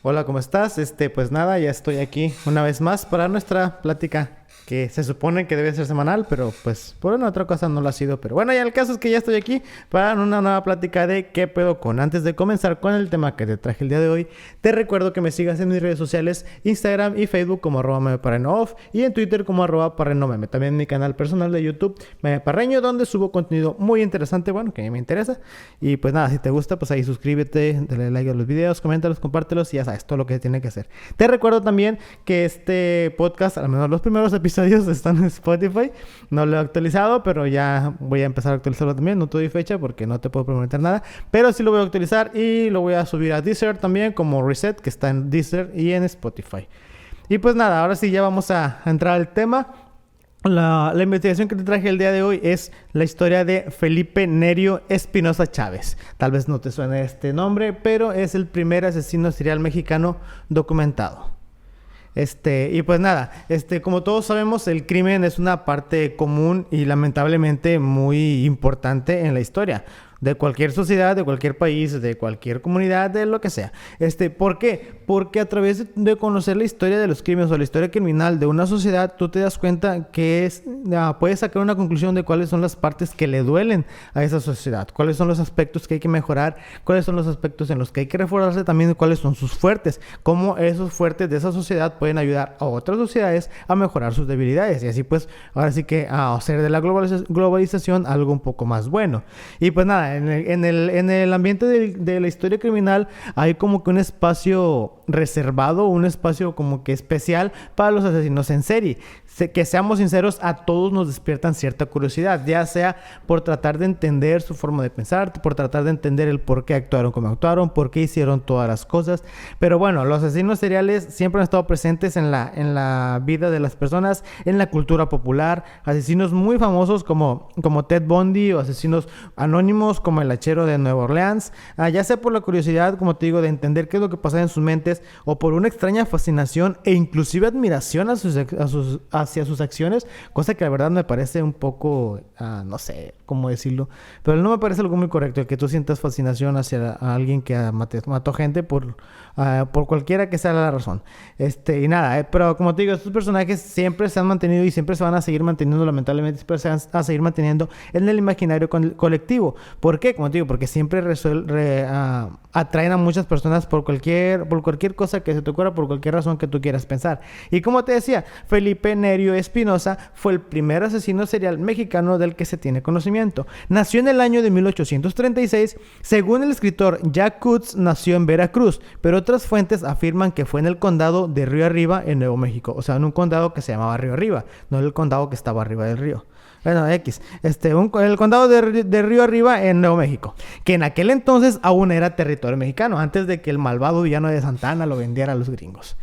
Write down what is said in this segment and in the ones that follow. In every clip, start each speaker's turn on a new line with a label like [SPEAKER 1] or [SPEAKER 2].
[SPEAKER 1] Hola, ¿cómo estás? Pues nada, ya estoy aquí una vez más para nuestra plática que se supone que debe ser semanal, pero pues por una otra cosa no lo ha sido. Pero bueno, ya el caso es que ya estoy aquí para una nueva plática de qué pedo con. Antes de comenzar con el tema que te traje el día de hoy, te recuerdo que me sigas en mis redes sociales, Instagram y Facebook como @memeparrenoff y en Twitter como @parrenomeme. También en mi canal personal de YouTube, Meme Parreño, donde subo contenido muy interesante, bueno, que a mí me interesa. Y pues nada, si te gusta, pues ahí suscríbete, dale like a los videos, coméntalos, compártelos y ya sabes todo lo que tiene que hacer. Te recuerdo también que este podcast, al menos los primeros episodios, están en Spotify. No lo he actualizado, pero ya voy a empezar a actualizarlo también. No te doy fecha porque no te puedo prometer nada, pero sí lo voy a actualizar y lo voy a subir a Deezer también como Reset, que está en Deezer y en Spotify. Y pues nada, ahora sí ya vamos a entrar al tema. La investigación que te traje el día de hoy es la historia de Felipe Nerio Espinosa Chávez. Tal vez no te suene este nombre, pero es el primer asesino serial mexicano documentado. Y pues nada, como todos sabemos, el crimen es una parte común y lamentablemente muy importante en la historia de cualquier sociedad, de cualquier país, de cualquier comunidad, de lo que sea. ¿Por qué? Porque a través de conocer la historia de los crímenes o la historia criminal de una sociedad, tú te das cuenta que puedes sacar una conclusión de cuáles son las partes que le duelen a esa sociedad, cuáles son los aspectos que hay que mejorar, cuáles son los aspectos en los que hay que reforzarse, también cuáles son sus fuertes, cómo esos fuertes de esa sociedad pueden ayudar a otras sociedades a mejorar sus debilidades y así pues ahora sí que a hacer de la globalización algo un poco más bueno. Y pues nada, en el ambiente de la historia criminal hay como que un espacio reservado, un espacio como que especial para los asesinos en serie. Que seamos sinceros, a todos nos despiertan cierta curiosidad, ya sea por tratar de entender su forma de pensar, por tratar de entender el por qué actuaron como actuaron, por qué hicieron todas las cosas. Pero bueno, los asesinos seriales siempre han estado presentes en la vida de las personas, en la cultura popular. Asesinos muy famosos como Ted Bundy o asesinos anónimos como el hachero de Nueva Orleans, ya sea por la curiosidad, como te digo, de entender qué es lo que pasa en sus mentes o por una extraña fascinación e inclusive admiración hacia sus acciones, cosa que la verdad me parece un poco, no sé cómo decirlo, pero no me parece algo muy correcto el que tú sientas fascinación hacia alguien que mató gente por cualquiera que sea la razón. Y nada, pero como te digo, estos personajes siempre se han mantenido y siempre se van a seguir manteniendo, lamentablemente, siempre se van a seguir manteniendo en el imaginario colectivo. ¿Por qué? Como te digo, porque siempre atraen a muchas personas por cualquier cosa que se te ocurra, por cualquier razón que tú quieras pensar. Y como te decía, Felipe Nerio Espinosa fue el primer asesino serial mexicano del que se tiene conocimiento. Nació en el año de 1836. Según el escritor Jack Cutts, nació en Veracruz, pero otras fuentes afirman que fue en el condado de Río Arriba, en Nuevo México. O sea, en un condado que se llamaba Río Arriba, no el condado que estaba arriba del río. Bueno, el condado de Río Arriba en Nuevo México, que en aquel entonces aún era territorio mexicano, antes de que el malvado villano de Santa Anna lo vendiera a los gringos.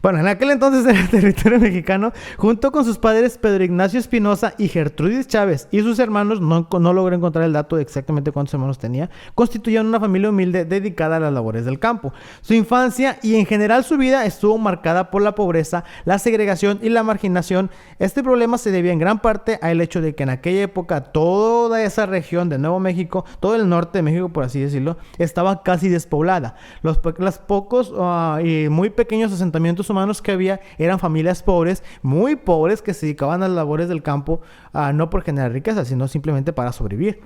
[SPEAKER 1] Bueno, en aquel entonces era territorio mexicano, junto con sus padres Pedro Ignacio Espinosa y Gertrudis Chávez, y sus hermanos, no logré encontrar el dato de exactamente cuántos hermanos tenía, constituían una familia humilde dedicada a las labores del campo. Su infancia y en general su vida estuvo marcada por la pobreza, la segregación y la marginación. Este problema se debía en gran parte al hecho de que en aquella época toda esa región de Nuevo México, todo el norte de México por así decirlo, estaba casi despoblada. Los pocos y muy pequeños asentamientos humanos que había eran familias pobres, muy pobres, que se dedicaban a las labores del campo, no por generar riqueza, sino simplemente para sobrevivir.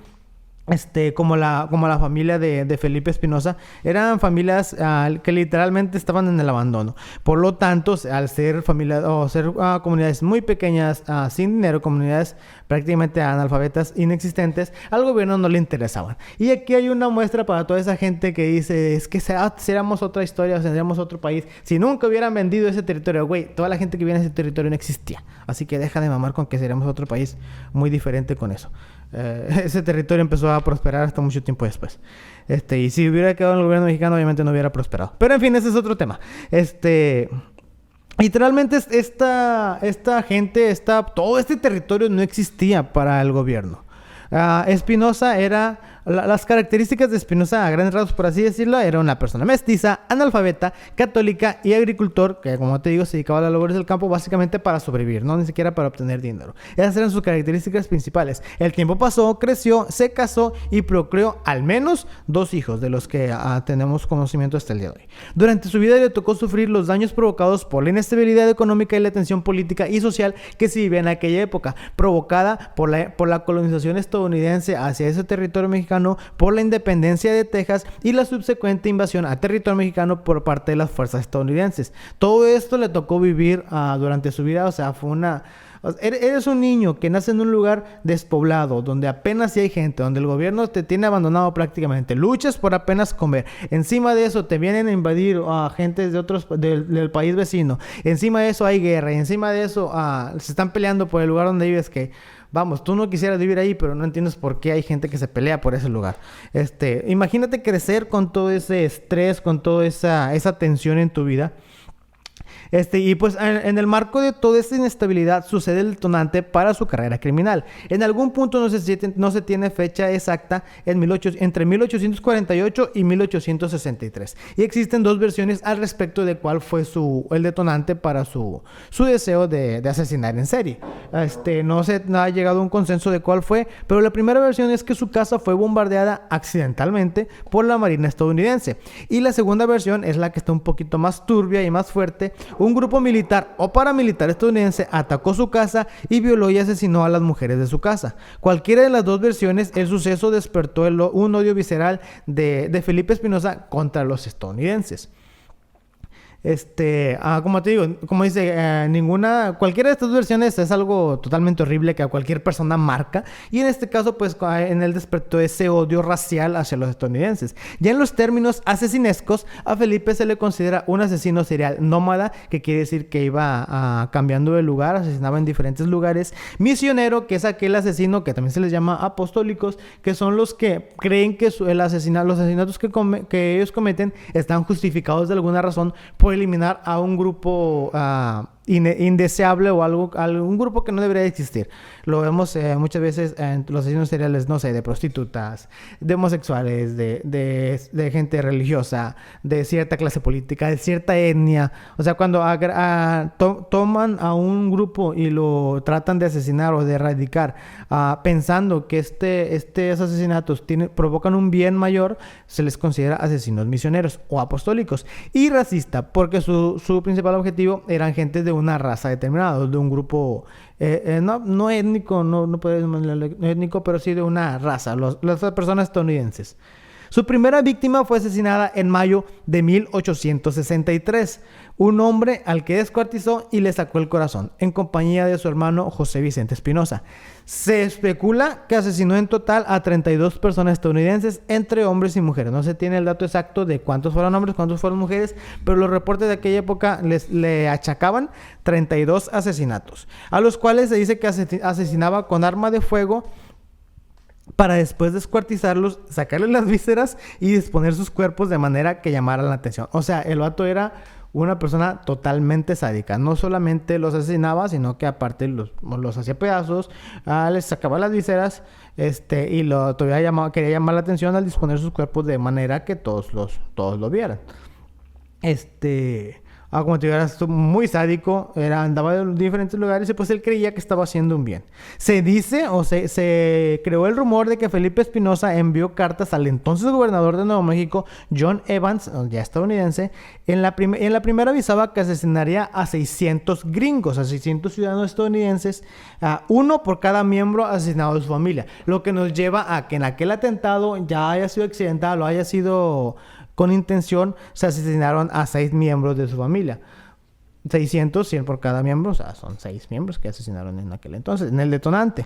[SPEAKER 1] Como la familia de Felipe Espinosa, eran familias que literalmente estaban en el abandono. Por lo tanto, al ser familias o ser comunidades muy pequeñas, sin dinero, comunidades prácticamente analfabetas, inexistentes, al gobierno no le interesaban. Y aquí hay una muestra para toda esa gente que dice, es que seríamos otra historia, o seríamos otro país. Si nunca hubieran vendido ese territorio, güey, toda la gente que vive en ese territorio no existía. Así que deja de mamar con que seríamos otro país muy diferente con eso. Ese territorio empezó a prosperar hasta mucho tiempo después. Y si hubiera quedado en el gobierno mexicano, obviamente no hubiera prosperado. Pero en fin, ese es otro tema. Literalmente esta gente, todo este territorio no existía para el gobierno. Espinosa era Las características de Espinosa, a grandes rasgos por así decirlo, era una persona mestiza, analfabeta, católica y agricultor, que como te digo se dedicaba a las labores del campo básicamente para sobrevivir, no ni siquiera para obtener dinero. Esas eran sus características principales. El tiempo pasó, creció, se casó y procreó al menos 2 hijos, de los que tenemos conocimiento hasta el día de hoy. Durante su vida le tocó sufrir los daños provocados por la inestabilidad económica y la tensión política y social que se vivía en aquella época, provocada por la colonización estadounidense hacia ese territorio mexicano, por la independencia de Texas y la subsecuente invasión a territorio mexicano por parte de las fuerzas estadounidenses. Todo esto le tocó vivir durante su vida, o sea, fue una... Eres un niño que nace en un lugar despoblado, donde apenas sí hay gente, donde el gobierno te tiene abandonado prácticamente, luchas por apenas comer, encima de eso te vienen a invadir gentes de otros del país vecino, encima de eso hay guerra, y encima de eso se están peleando por el lugar donde vives, que vamos, tú no quisieras vivir ahí, pero no entiendes por qué hay gente que se pelea por ese lugar. Imagínate crecer con todo ese estrés, con toda esa tensión en tu vida. Y pues en el marco de toda esta inestabilidad sucede el detonante para su carrera criminal. En algún punto no se tiene fecha exacta entre 1848 y 1863. Y existen 2 versiones al respecto de cuál fue el detonante para su deseo de asesinar en serie. No se ha llegado a un consenso de cuál fue, pero la primera versión es que su casa fue bombardeada accidentalmente por la Marina estadounidense. Y la segunda versión es la que está un poquito más turbia y más fuerte. Un grupo militar o paramilitar estadounidense atacó su casa y violó y asesinó a las mujeres de su casa. Cualquiera de las 2 versiones, el suceso despertó un odio visceral de Felipe Espinosa contra los estadounidenses. Como te digo, como dice, cualquiera de estas versiones es algo totalmente horrible que a cualquier persona marca, y en este caso pues en él despertó ese odio racial hacia los estadounidenses. Ya en los términos asesinescos, a Felipe se le considera un asesino serial nómada, que quiere decir que iba cambiando de lugar, asesinaba en diferentes lugares. Misionero, que es aquel asesino que también se les llama apostólicos, que son los que creen que los asesinatos que ellos cometen están justificados de alguna razón por eliminar a un grupo indeseable o algún grupo que no debería existir. Lo vemos muchas veces en los asesinos seriales, no sé, de prostitutas, de homosexuales, de gente religiosa, de cierta clase política, de cierta etnia. O sea, cuando toman a un grupo y lo tratan de asesinar o de erradicar, pensando que estos asesinatos provocan un bien mayor, se les considera asesinos misioneros o apostólicos. Y racista, porque su principal objetivo eran gente de una raza determinada, de un grupo no étnico, no puedo llamarlo étnico, pero sí de una raza, las personas estadounidenses. Su primera víctima fue asesinada en mayo de 1863. Un hombre al que descuartizó y le sacó el corazón, en compañía de su hermano José Vicente Espinosa. Se especula que asesinó en total a 32 personas estadounidenses, entre hombres y mujeres. No se tiene el dato exacto de cuántos fueron hombres, cuántos fueron mujeres, pero los reportes de aquella época le achacaban 32 asesinatos, a los cuales se dice que asesinaba con arma de fuego, para después descuartizarlos, sacarles las vísceras y disponer sus cuerpos de manera que llamaran la atención. O sea, el vato era una persona totalmente sádica. No solamente los asesinaba, sino que aparte los hacía pedazos, les sacaba las vísceras, y todavía quería llamar la atención al disponer sus cuerpos de manera que todos lo vieran. Como te digo, era muy sádico, andaba en diferentes lugares y pues él creía que estaba haciendo un bien. Se dice o se creó el rumor de que Felipe Espinosa envió cartas al entonces gobernador de Nuevo México, John Evans, ya estadounidense. En la primera avisaba que asesinaría a 600 gringos, a 600 ciudadanos estadounidenses, uno por cada miembro asesinado de su familia. Lo que nos lleva a que en aquel atentado ya haya sido accidental o haya sido con intención, se asesinaron a 6 miembros de su familia. 600, 100 por cada miembro, o sea, son 6 miembros que asesinaron en aquel entonces, en el detonante.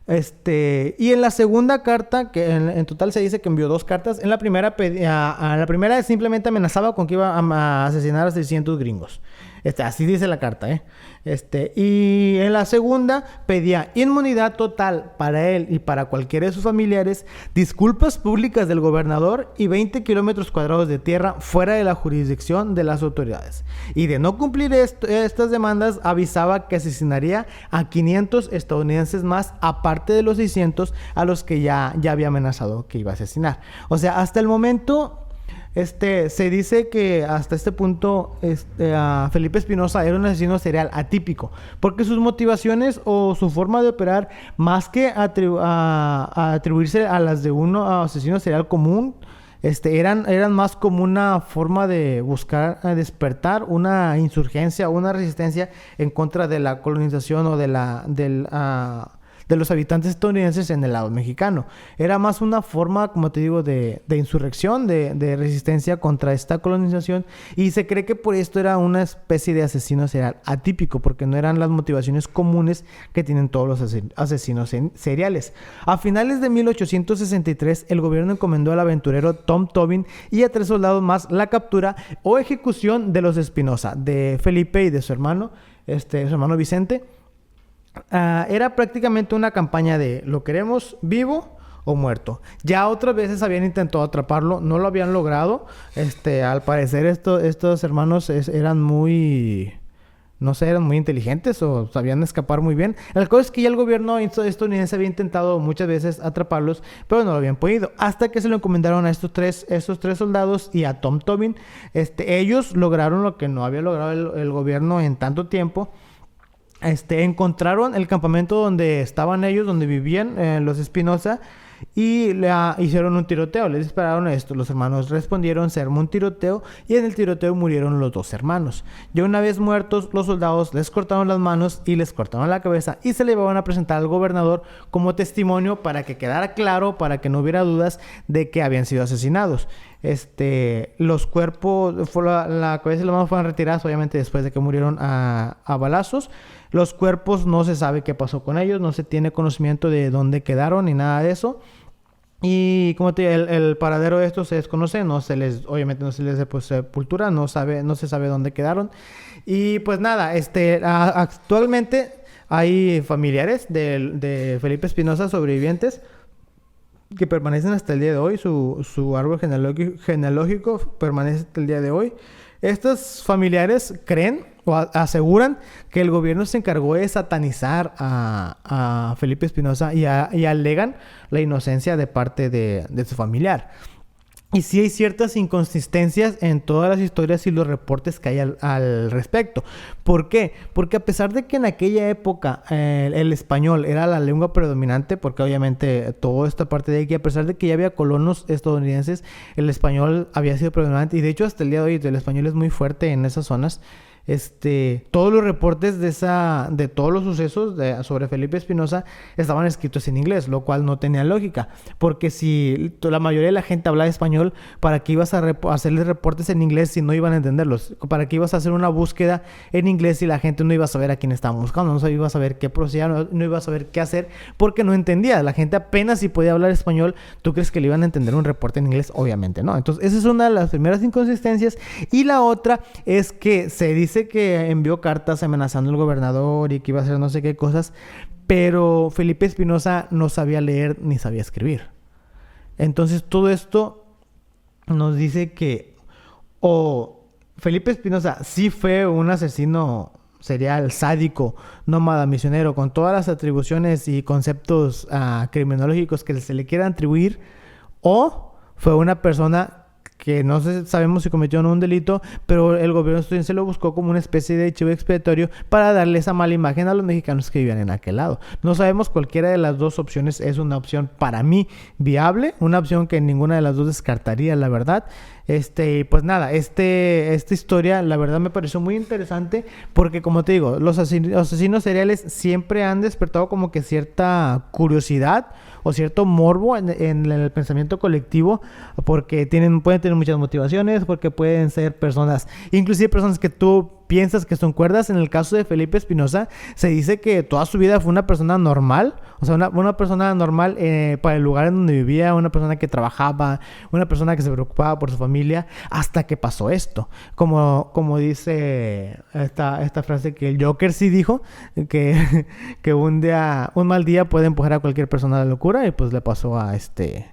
[SPEAKER 1] Y en la segunda carta, que en total se dice que envió 2 cartas. En la primera, la primera simplemente amenazaba con que iba a asesinar a 600 gringos. Así dice la carta, ¿eh? Y en la segunda pedía inmunidad total para él y para cualquiera de sus familiares, disculpas públicas del gobernador y 20 kilómetros cuadrados de tierra fuera de la jurisdicción de las autoridades. Y de no cumplir estas demandas, avisaba que asesinaría a 500 estadounidenses más, aparte de los 600 a los que ya había amenazado que iba a asesinar. O sea, hasta el momento... se dice que hasta este punto Felipe Espinosa era un asesino serial atípico, porque sus motivaciones o su forma de operar, más que atribuirse a las de un asesino serial común, eran más como una forma de buscar despertar una insurgencia, una resistencia en contra de la colonización o de los habitantes estadounidenses en el lado mexicano. Era más una forma, como te digo, de insurrección, de resistencia contra esta colonización, y se cree que por esto era una especie de asesino serial atípico, porque no eran las motivaciones comunes que tienen todos los asesinos seriales. A finales de 1863, el gobierno encomendó al aventurero Tom Tobin y a 3 soldados más la captura o ejecución de los Espinosa, de Felipe y de su hermano Vicente. Era prácticamente una campaña de lo queremos vivo o muerto. Ya otras veces habían intentado atraparlo, no lo habían logrado. Al parecer estos hermanos eran muy... no sé, eran muy inteligentes o sabían escapar muy bien. El caso es que ya el gobierno estadounidense había intentado muchas veces atraparlos, pero no lo habían podido. Hasta que se lo encomendaron a estos tres soldados y a Tom Tobin. Ellos lograron lo que no había logrado el gobierno en tanto tiempo. Encontraron el campamento donde estaban ellos, donde vivían los Espinosa, y hicieron un tiroteo. Les dispararon esto. Los hermanos respondieron, se armó un tiroteo, y en el tiroteo murieron los 2 hermanos. Ya una vez muertos, los soldados les cortaron las manos y les cortaron la cabeza, y se le iban a presentar al gobernador como testimonio para que quedara claro, para que no hubiera dudas de que habían sido asesinados. Los cuerpos, la cabeza y las manos fueron retiradas, obviamente después de que murieron a balazos. Los cuerpos no se sabe qué pasó con ellos, no se tiene conocimiento de dónde quedaron ni nada de eso. Y como te digo, el paradero de estos se desconoce, obviamente no se les da sepultura, no se sabe dónde quedaron. Y pues nada, actualmente hay familiares de Felipe Espinosa sobrevivientes que permanecen hasta el día de hoy. Su árbol genealógico permanece hasta el día de hoy. Estos familiares creen o aseguran que el gobierno se encargó de satanizar a Felipe Espinosa y alegan la inocencia de parte de su familiar. Y sí hay ciertas inconsistencias en todas las historias y los reportes que hay al respecto. ¿Por qué? Porque a pesar de que en aquella época el español era la lengua predominante, porque obviamente toda esta parte de aquí, a pesar de que ya había colonos estadounidenses, el español había sido predominante. Y de hecho hasta el día de hoy el español es muy fuerte en esas zonas. Todos los reportes de todos los sucesos sobre Felipe Espinosa estaban escritos en inglés, lo cual no tenía lógica, porque si la mayoría de la gente hablaba español, ¿para qué ibas a hacerles reportes en inglés si no iban a entenderlos? ¿Para qué ibas a hacer una búsqueda en inglés si la gente no iba a saber a quién estaban buscando? No iba a saber qué procedía, no iba a saber qué hacer, porque no entendía. La gente apenas si podía hablar español, ¿tú crees que le iban a entender un reporte en inglés? Obviamente no. Entonces esa es una de las primeras inconsistencias. Y la otra es que se dice que envió cartas amenazando al gobernador y que iba a hacer no sé qué cosas, pero Felipe Espinosa no sabía leer ni sabía escribir. Entonces todo esto nos dice que Felipe Espinosa sí fue un asesino serial, sádico, nómada, misionero, con todas las atribuciones y conceptos criminológicos que se le quieran atribuir, o fue una persona que no sabemos si cometió o no un delito, pero el gobierno estadounidense lo buscó como una especie de chivo expiatorio para darle esa mala imagen a los mexicanos que vivían en aquel lado. No sabemos, cualquiera de las dos opciones es una opción para mí viable, una opción que ninguna de las dos descartaría, la verdad. Pues nada, esta historia la verdad me pareció muy interesante porque, como te digo, los asesinos seriales siempre han despertado como que cierta curiosidad o cierto morbo en el pensamiento colectivo, porque pueden tener muchas motivaciones, porque pueden ser personas, inclusive personas que tú piensas que son cuerdas. En el caso de Felipe Espinosa, se dice que toda su vida fue una persona normal. O sea, una persona normal para el lugar en donde vivía, una persona que trabajaba, una persona que se preocupaba por su familia, hasta que pasó esto. Como dice esta frase que el Joker sí dijo, que un mal día puede empujar a cualquier persona a la locura, y pues le pasó a este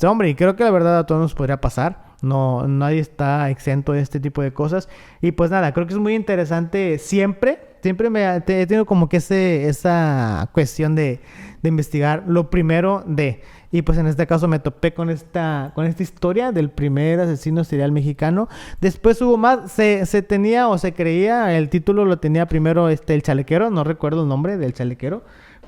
[SPEAKER 1] hombre. Y creo que la verdad a todos nos podría pasar. No, nadie está exento de este tipo de cosas. Y pues nada, creo que es muy interesante. Siempre he tenido como que esa cuestión de investigar lo primero de... Y pues en este caso me topé con esta historia del primer asesino serial mexicano. Después hubo más, se tenía o se creía, el título lo tenía primero el chalequero, no recuerdo el nombre del chalequero.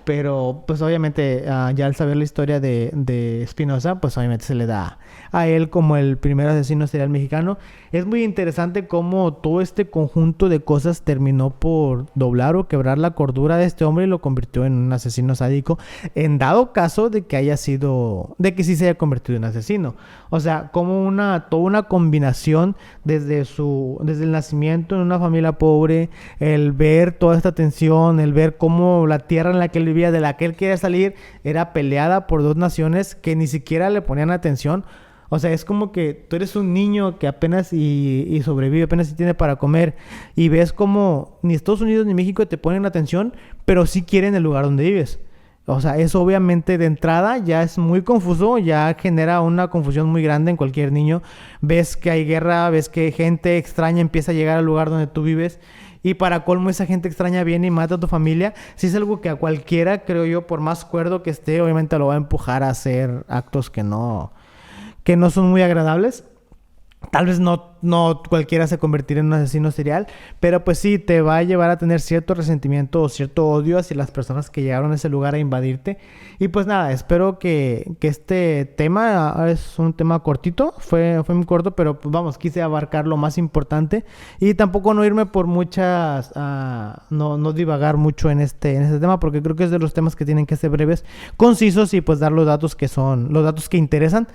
[SPEAKER 1] Pero pues obviamente ya al saber la historia de Espinosa, pues obviamente se le da a él como el primer asesino serial mexicano. Es muy interesante cómo todo este conjunto de cosas terminó por doblar o quebrar la cordura de este hombre y lo convirtió en un asesino sádico, en dado caso de que sí se haya convertido en asesino. O sea, como toda una combinación desde el nacimiento en una familia pobre, el ver toda esta tensión, el ver cómo la tierra en la que él vivía, de la que él quería salir, era peleada por dos naciones que ni siquiera le ponían atención. O sea, es como que tú eres un niño que apenas y sobrevive, apenas y tiene para comer, y ves como ni Estados Unidos ni México te ponen atención, pero sí quieren el lugar donde vives. O sea, eso obviamente de entrada ya es muy confuso, ya genera una confusión muy grande en cualquier niño. Ves que hay guerra, ves que gente extraña empieza a llegar al lugar donde tú vives, y para colmo esa gente extraña viene y mata a tu familia. Sí es algo que a cualquiera, creo yo, por más cuerdo que esté, obviamente lo va a empujar a hacer actos que no son muy agradables. Tal vez no cualquiera se convertirá en un asesino serial, pero pues sí, te va a llevar a tener cierto resentimiento o cierto odio hacia las personas que llegaron a ese lugar a invadirte. Y pues nada, espero que este tema es un tema cortito, fue muy corto, pero pues vamos, quise abarcar lo más importante y tampoco no irme por muchas, no divagar mucho en este tema, porque creo que es de los temas que tienen que ser breves, concisos y pues dar los datos que interesan.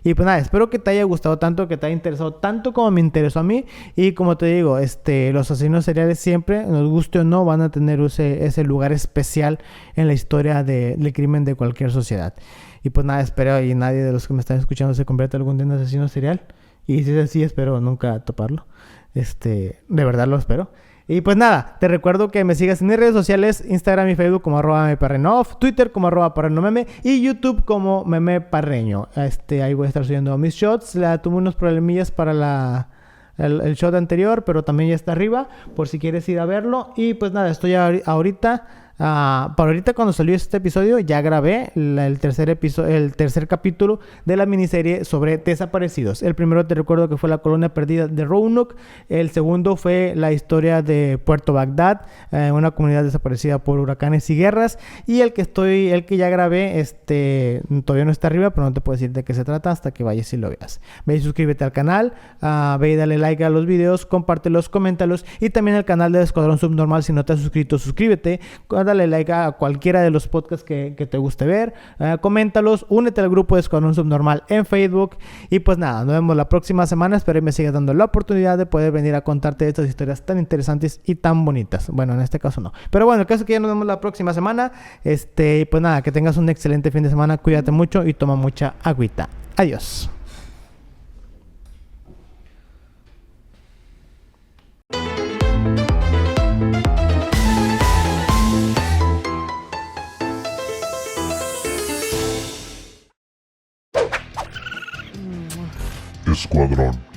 [SPEAKER 1] Y pues nada, espero que te haya gustado tanto, que te haya interesado tanto como me interesó a mí. Y como te digo, los asesinos seriales siempre, nos guste o no, van a tener ese lugar especial en la historia del crimen de cualquier sociedad. Y pues nada, espero y nadie de los que me están escuchando se convierta algún día en asesino serial. Y si es así, espero nunca toparlo. De verdad lo espero. Y pues nada, te recuerdo que me sigas en mis redes sociales, Instagram y Facebook como @meparrenoff, Twitter como @parrenomeme y YouTube como memeparreño. Ahí voy a estar subiendo mis shots. Tuve unos problemillas para el shot anterior, pero también ya está arriba, por si quieres ir a verlo. Y pues nada, estoy ahorita... para ahorita cuando salió este episodio ya grabé el tercer capítulo de la miniserie sobre desaparecidos. El primero te recuerdo que fue la colonia perdida de Roanoke. El segundo fue la historia de Puerto Bagdad, una comunidad desaparecida por huracanes y guerras. Y el que ya grabé, todavía no está arriba, pero no te puedo decir de qué se trata hasta que vayas y lo veas. Ve y suscríbete al canal, ve y dale like a los videos, compártelos, coméntalos, y también al canal de Escuadrón Subnormal. Si no te has suscrito, suscríbete, dale like a cualquiera de los podcasts que te guste ver, coméntalos, únete al grupo de Escuadrón Subnormal en Facebook. Y pues nada, nos vemos la próxima semana. Espero que me sigas dando la oportunidad de poder venir a contarte estas historias tan interesantes y tan bonitas. Bueno, en este caso no, pero bueno, el caso es que ya nos vemos la próxima semana. Y pues nada, que tengas un excelente fin de semana, cuídate mucho y toma mucha agüita. Adiós.
[SPEAKER 2] Escuadrón.